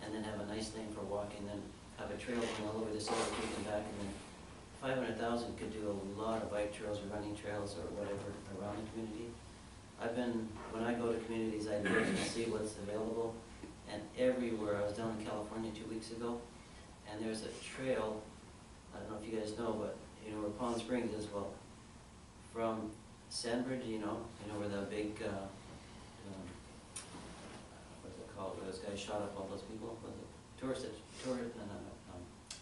and then have a nice lane for walking, then have a trail going all over the Silver Creek and back, and then 500,000 could do a lot of bike trails or running trails or whatever around the community. When I go to communities, I look and see what's available, and everywhere, I was down in California 2 weeks ago, and there's a trail, I don't know if you guys know, but you know where Palm Springs is, well, from San Bernardino, you know where the big, what's it called, where those guys shot up all those people, was it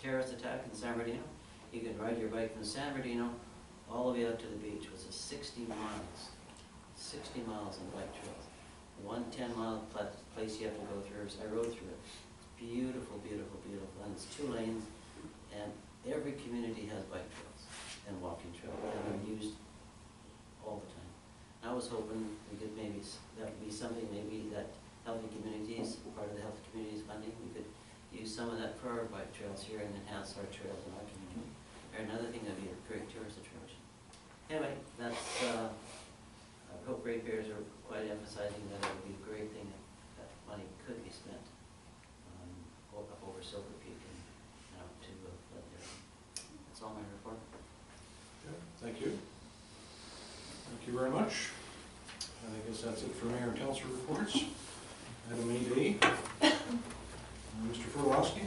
terrorist attack in San Bernardino? You can ride your bike from San Bernardino all the way out to the beach, which is 60 miles. 60 miles on bike trails. 1 10-mile place you have to go through. So I rode through it. It's beautiful, beautiful, beautiful. And it's 2 lanes, and every community has bike trails and walking trails, and they're used all the time. I was hoping we could maybe, that would be something maybe that Healthy Communities, part of the Healthy Communities funding, we could use some of that for our bike trails here and enhance our trails in our community. Or another thing that would be a great tourist attraction. Anyway, that's, Hope Ratepayers are quite emphasizing that it would be a great thing if that money could be spent up over Silver Peak and out to Flood there. That's all my report. Okay, thank you. Thank you very much. I guess that's it for Mayor and Council reports. Item 8A. Mr. Furlowski.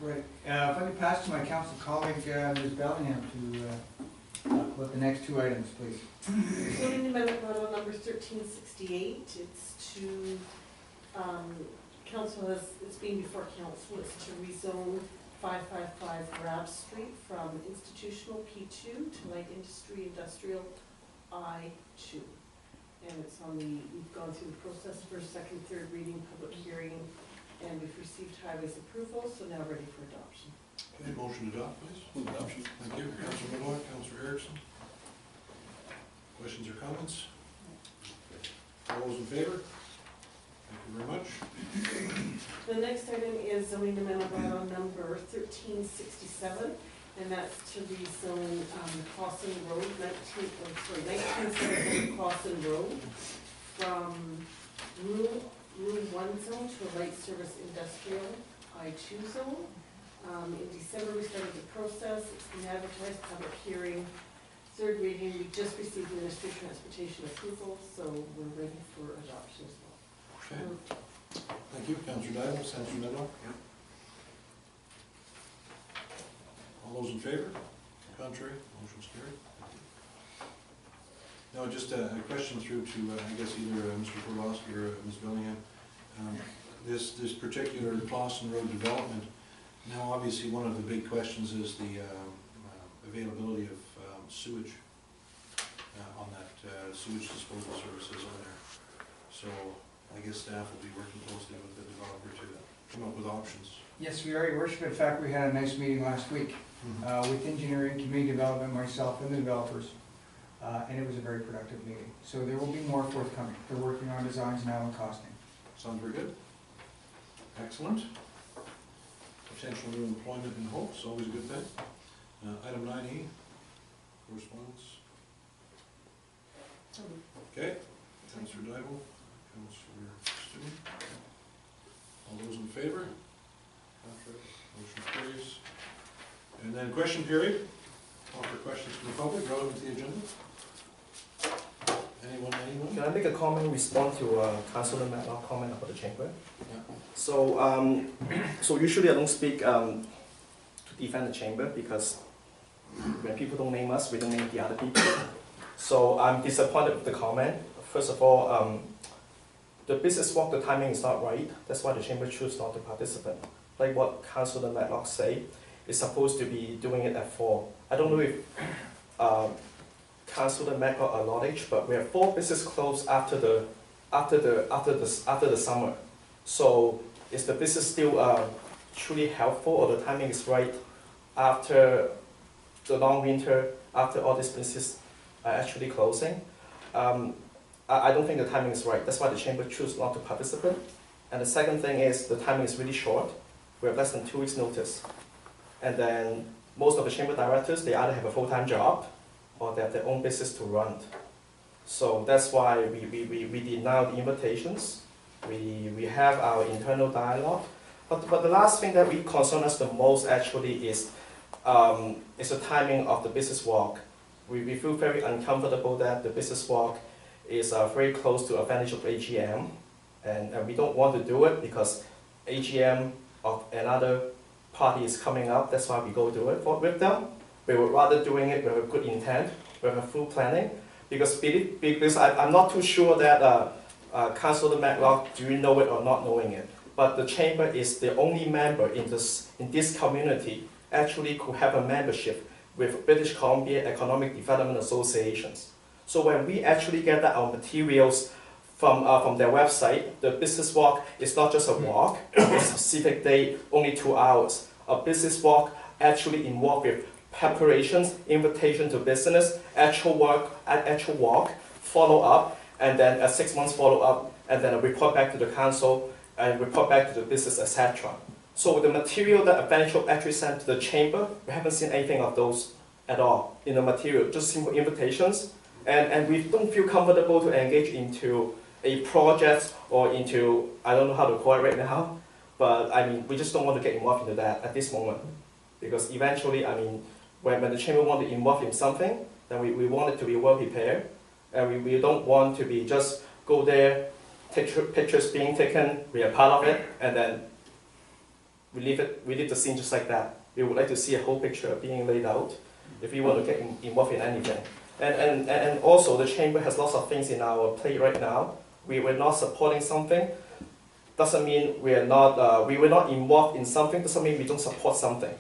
Right, if I could pass to my council colleague, Ms. Bellingham, to talk about the next 2 items, please. Zoning amendment bylaw number 1368, it's to, council has, it's being before council, it's to rezone 555 Grab Street from institutional P2 to light industry industrial I2. And it's on the, we've gone through the process for 2nd, 3rd reading, public hearing, and we've received highways approval, so now ready for adoption. Okay, motion to adopt, please. Adoption. Thank you. Councilor Minogue, Councilor Erickson. Questions or comments? All those in favor? Thank you very much. The next item is zoning amendment bylaw number 1367, and that's to rezone Clausen Road, 1977 Clausen Road, from Rule 1 zone to a light service industrial I2 zone. In December, we started the process. It's been advertised, public hearing, 3rd reading. We just received Ministry of Transportation approval, so we're ready for adoption as well. Okay. Thank you. Councilor Diamond, Councilor Minogue. All those in favor? Contrary? Motion's carried. Now, just a question through to, I guess, either Mr. Furlowski or Ms. Bellingham. This particular Clausen Road development, now obviously one of the big questions is the availability of sewage on that sewage disposal services on there. So I guess staff will be working closely with the developer to come up with options. Yes, we are, Your Worship. In fact, we had a nice meeting last week with engineering, community development, myself, and the developers. And it was a very productive meeting. So there will be more forthcoming. They're working on designs now and costing. Sounds very good. Excellent. Potential new employment in Hope is always a good thing. Item 9E, correspondence. Okay, Councillor Daible, Councillor Stewart. All those in favor? Motion carries. And then question period. Offer questions from the public relevant to the agenda. Anyone? Can I make a comment, respond to Councilor Matlock's comment about the chamber? Yeah. So, so usually I don't speak to defend the chamber because when people don't name us, we don't name the other people. So I'm disappointed with the comment. First of all, the business walk, the timing is not right. That's why the chamber choose not to participate. Like what Councilor Matlock say, it's supposed to be doing it at 4. I don't know if Councilor Matlock acknowledged, but we have 4 business closed after the summer. So is the business still truly helpful, or the timing is right after the long winter, after all these businesses are actually closing? I don't think the timing is right. That's why the chamber choose not to participate. And the second thing is the timing is really short. We have less than 2 weeks notice. And then most of the chamber directors, they either have a full-time job or they have their own business to run. So that's why we deny the invitations. We have our internal dialogue. But the last thing that we concern us the most actually is the timing of the business walk. We feel very uncomfortable that the business walk is very close to advantage of AGM. And we don't want to do it because AGM of another party is coming up. That's why we go do it with them. We would rather doing it with a good intent, with a full planning, because I'm not too sure that Councilor Matlock, do you know it or not knowing it, but the chamber is the only member in this community actually could have a membership with British Columbia Economic Development Associations. So when we actually gather our materials from their website, the business walk is not just a walk, it's a specific day, only 2 hours. A business walk actually involved with preparations, invitation to business, actual walk, follow up, and then a 6 months follow up, and then a report back to the council, and report back to the business, etc. So the material that Eventual actually sent to the chamber, we haven't seen anything of those at all in the material, just simple invitations, and we don't feel comfortable to engage into a project or into, I don't know how to call it right now, but I mean, we just don't want to get involved into that at this moment. Because eventually, I mean, when the chamber want to involve in something, then we want it to be well prepared, and we don't want to be just go there, take pictures being taken, we are part of it, and then we leave the scene just like that. We would like to see a whole picture being laid out if we want to get involved in anything. And also, the chamber has lots of things in our plate right now. We're not supporting something, doesn't mean we were not involved in something, doesn't mean we don't support something.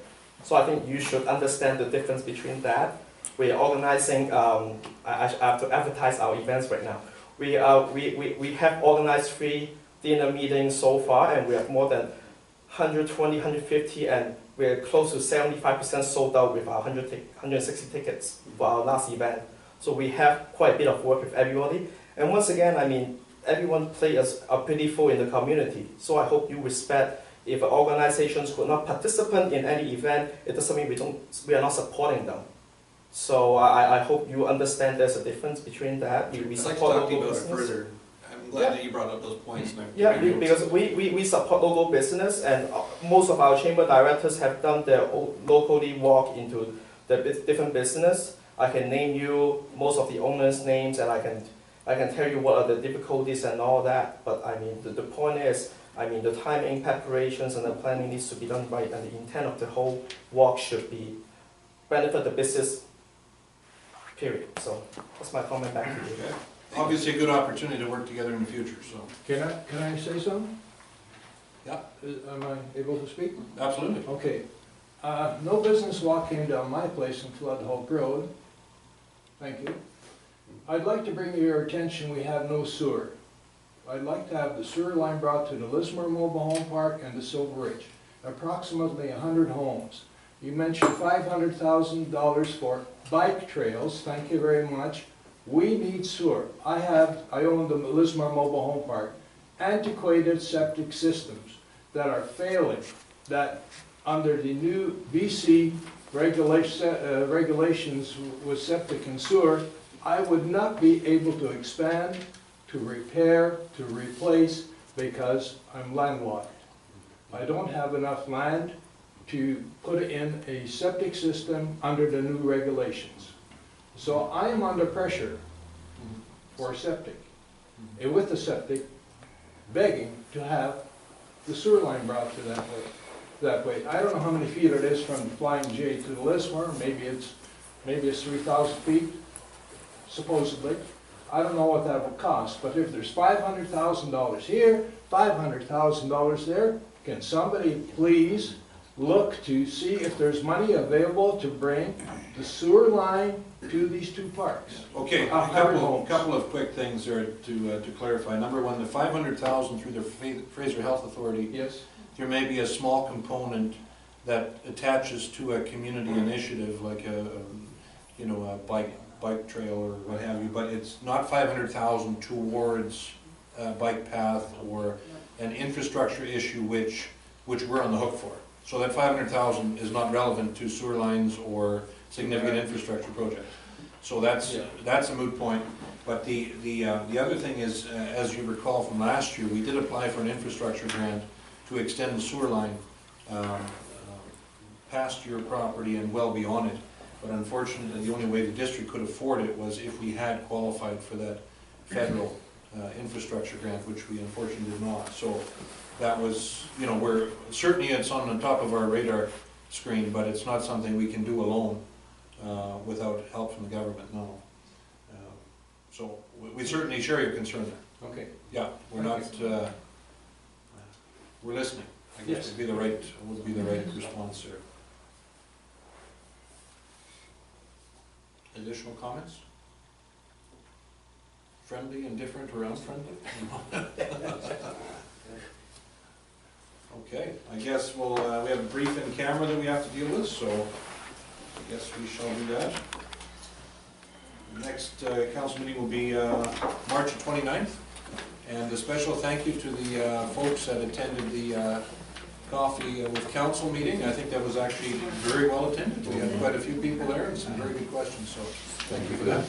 So I think you should understand the difference between that. We are organizing, I have to advertise our events right now. We have organized 3 dinner meetings so far, and we have more than 120, 150, and we're close to 75% sold out with our 160 tickets for our last event. So we have quite a bit of work with everybody. And once again, I mean, everyone plays a pretty full in the community. So I hope you respect if organizations could not participate in any event, it doesn't mean we are not supporting them. So I hope you understand there's a difference between that. We support local business. Further. I'm glad that you brought up those points. Yeah, because we support local business, and most of our chamber directors have done their locally walk into the different business. I can name you most of the owners' names, and I can tell you what are the difficulties and all that. But I mean, the point is, I mean, the timing, preparations, and the planning needs to be done right, and the intent of the whole walk should be benefit the business, period. So that's my comment back to you. Okay. Obviously a good opportunity to work together in the future, so. Can I say something? Yeah. Am I able to speak? Absolutely. Okay. No business walk came down my place in Flood Hope Road. Thank you. I'd like to bring to your attention, we have no sewer. I'd like to have the sewer line brought to the Lismore Mobile Home Park and the Silver Ridge, approximately 100 homes. You mentioned $500,000 for bike trails, thank you very much. We need sewer. I own the Lismore Mobile Home Park, antiquated septic systems that are failing, that under the new BC regulations with septic and sewer, I would not be able to expand, to repair, to replace, because I'm landlocked. I don't have enough land to put in a septic system under the new regulations. So I am under pressure for septic, and with the septic, begging to have the sewer line brought to that way. I don't know how many feet it is from the Flying J to the Lismore, maybe it's 3,000 feet, supposedly. I don't know what that will cost, but if there's $500,000 here, $500,000 there, can somebody please look to see if there's money available to bring the sewer line to these two parks? Okay, a couple of quick things there to clarify. Number one, the 500,000 through the Fraser Health Authority, Yes. there may be a small component that attaches to a community initiative, like a bike trail or what have you, but it's not 500,000 towards a bike path or an infrastructure issue which we're on the hook for. So that 500,000 is not relevant to sewer lines or significant infrastructure projects. So that's a moot point. But the other thing is, as you recall from last year, we did apply for an infrastructure grant to extend the sewer line past your property and well beyond it. But unfortunately, the only way the district could afford it was if we had qualified for that federal infrastructure grant, which we unfortunately did not. So that was, certainly it's on the top of our radar screen, but it's not something we can do alone without help from the government, no. So we certainly share your concern there. Okay. Yeah, we're not, we're listening, I guess would be the right response there. Additional comments? Friendly, indifferent, or unfriendly? Okay, I guess we have a brief in camera that we have to deal with, so I guess we shall do that. Next council meeting will be March 29th, and a special thank you to the folks that attended the coffee with council meeting. I think that was actually very well attended. We had quite a few people there and some very good questions, so thank you for that.